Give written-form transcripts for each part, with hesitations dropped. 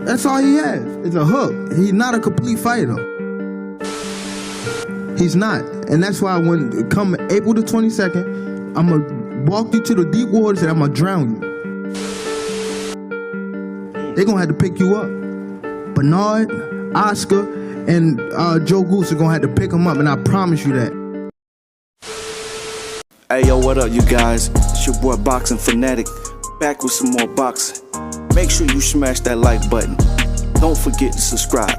That's all he has. It's a hook. He's not a complete fighter. He's not. And that's why when come April the 22nd, I'm going to walk you to the deep waters and I'm going to drown you. They're going to have to pick you up. Bernard, Oscar, and Joe Goose are going to have to pick him up, and I promise you that. Hey yo, what up you guys? It's your boy Boxing Fanatic, back with some more boxing. Make sure you smash that like button. Don't forget to subscribe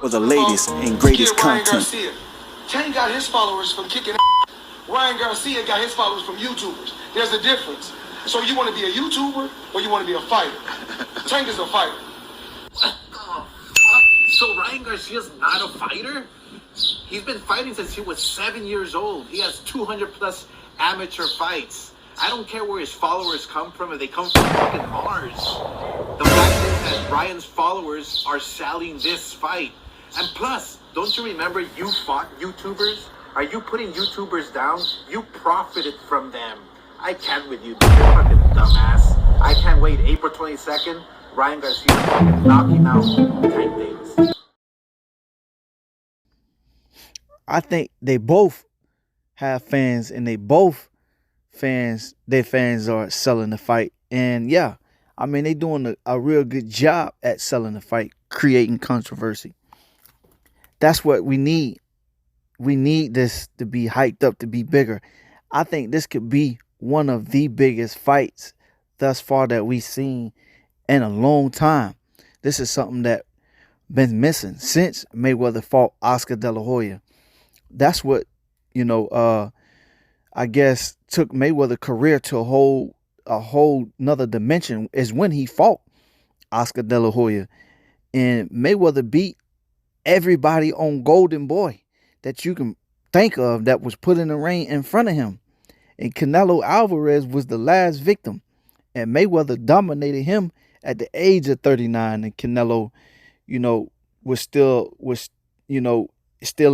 for the latest and greatest content. Tank got his followers from kicking Ryan Garcia got his followers from YouTubers. There's a difference. So you want to be a YouTuber or you want to be a fighter? Tank is a fighter. What the fuck? So Ryan Garcia's not a fighter? He's been fighting since he was 7 years old. He has 200 plus amateur fights. I don't care where his followers come from, if they come from fucking Mars. The fact is that Ryan's followers are selling this fight. And plus, don't you remember you fought YouTubers? Are you putting YouTubers down? You profited from them. I can't with you, dude. You're fucking dumbass. I can't wait. April 22nd, Ryan Garcia fucking knocking out Tank Davis. I think they both have fans, and their fans are selling the fight. And yeah, I mean, they doing a real good job at selling the fight, creating controversy. That's what we need. We need this to be hyped up, to be bigger. I think this could be one of the biggest fights thus far that we've seen in a long time. This is something that been missing since Mayweather fought Oscar Dela Hoya. That's what, I guess took Mayweather's career to a whole nother dimension, is when he fought Oscar Dela Hoya. And Mayweather beat everybody on Golden Boy that you can think of that was put in the ring in front of him. And Canelo Alvarez was the last victim. And Mayweather dominated him at the age of 39. And Canelo, was still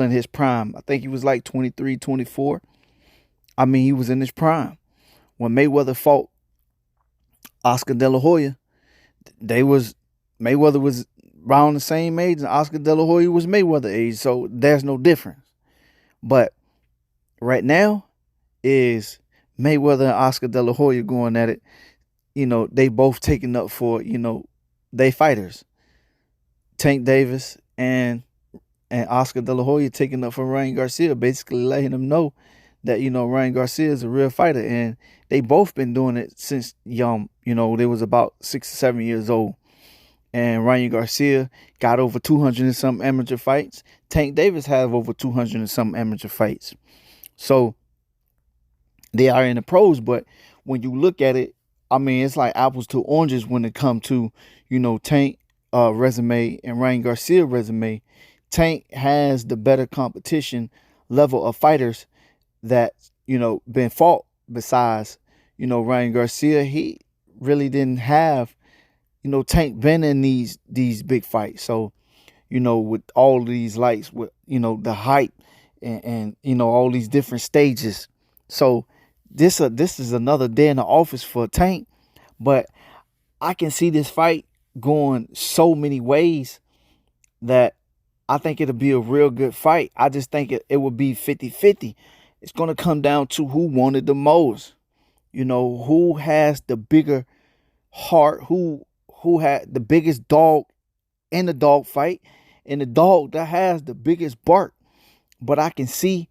in his prime. I think he was like 23, 24. I mean, he was in his prime. When Mayweather fought Oscar De La Hoya, Mayweather was around the same age, and Oscar De La Hoya was Mayweather age, so there's no difference. But right now is Mayweather and Oscar De La Hoya going at it. They both taking up for, they fighters. Tank Davis and Oscar De La Hoya taking up for Ryan Garcia, basically letting him know that, Ryan Garcia is a real fighter. And they both been doing it since young. They was about 6 or 7 years old. And Ryan Garcia got over 200 and some amateur fights. Tank Davis have over 200 and some amateur fights. So they are in the pros, but when you look at it, I mean, it's like apples to oranges when it comes to, Tank resume and Ryan Garcia resume. Tank has the better competition level of fighters that, been fought besides, Ryan Garcia. He really didn't have, Tank been in these big fights. So, with all these lights, with, the hype and all these different stages. So this is another day in the office for Tank. But I can see this fight going so many ways that I think it'll be a real good fight. I just think it will be 50-50. It's going to come down to who wanted the most. Who has the bigger heart, who had the biggest dog in the dog fight, and the dog that has the biggest bark. But I can see,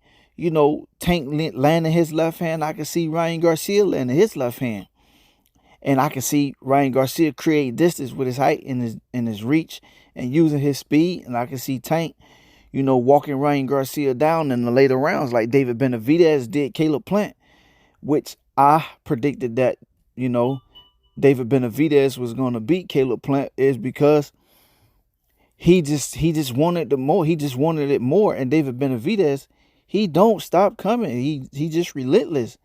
Tank landing his left hand. I can see Ryan Garcia landing his left hand. And I can see Ryan Garcia create distance with his height and his reach and using his speed. And I can see Tank, walking Ryan Garcia down in the later rounds like David Benavidez did Caleb Plant, which I predicted that, David Benavidez was going to beat Caleb Plant, is because he just wanted the more. He just wanted it more. And David Benavidez, he don't stop coming. He just relentless.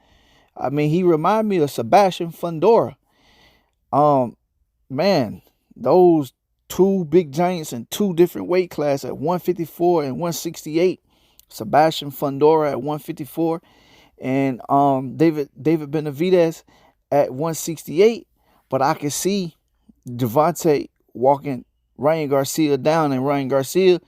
I mean, he remind me of Sebastian Fundora. Man, those two big giants in two different weight classes at 154 and 168. Sebastian Fundora at 154 and David Benavidez at 168. But I can see Devontae walking Ryan Garcia down, and Ryan Garcia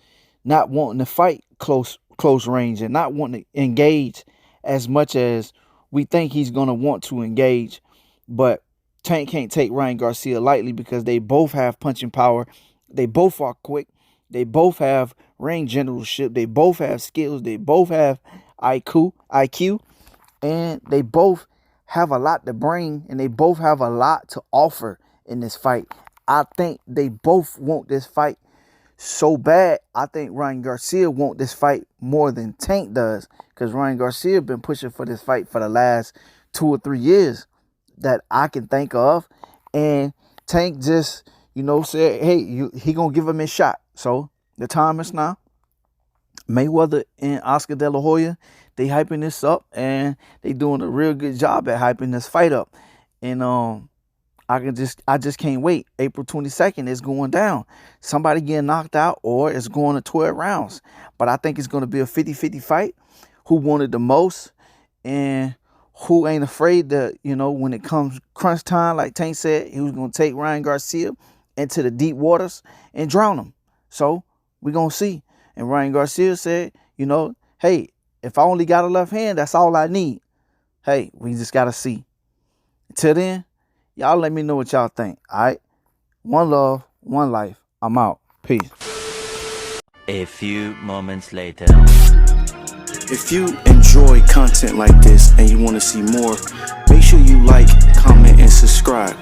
not wanting to fight close range and not wanting to engage as much as we think he's going to want to engage. But Tank can't take Ryan Garcia lightly because they both have punching power. They both are quick. They both have ring generalship. They both have skills. They both have IQ, and they both have a lot to bring, and they both have a lot to offer in this fight. I think they both want this fight so bad. I think Ryan Garcia want this fight more than Tank does, because Ryan Garcia been pushing for this fight for the last 2 or 3 years that I can think of, and Tank just, said, hey, he gonna give him his shot. So the time is now. Mayweather and Oscar De La Hoya, they hyping this up, and they doing a real good job at hyping this fight up. And I just can't wait. April 22nd is going down. Somebody getting knocked out, or it's going to 12 rounds. But I think it's going to be a 50-50 fight. Who wanted the most, and who ain't afraid that, when it comes crunch time, like Tank said, he was going to take Ryan Garcia into the deep waters and drown him. So we're going to see. And Ryan Garcia said, hey, if I only got a left hand, that's all I need. Hey, we just got to see. Until then, y'all let me know what y'all think. All right? One love, one life. I'm out. Peace. A few moments later. If you enjoy content like this and you want to see more, make sure you like, comment, and subscribe.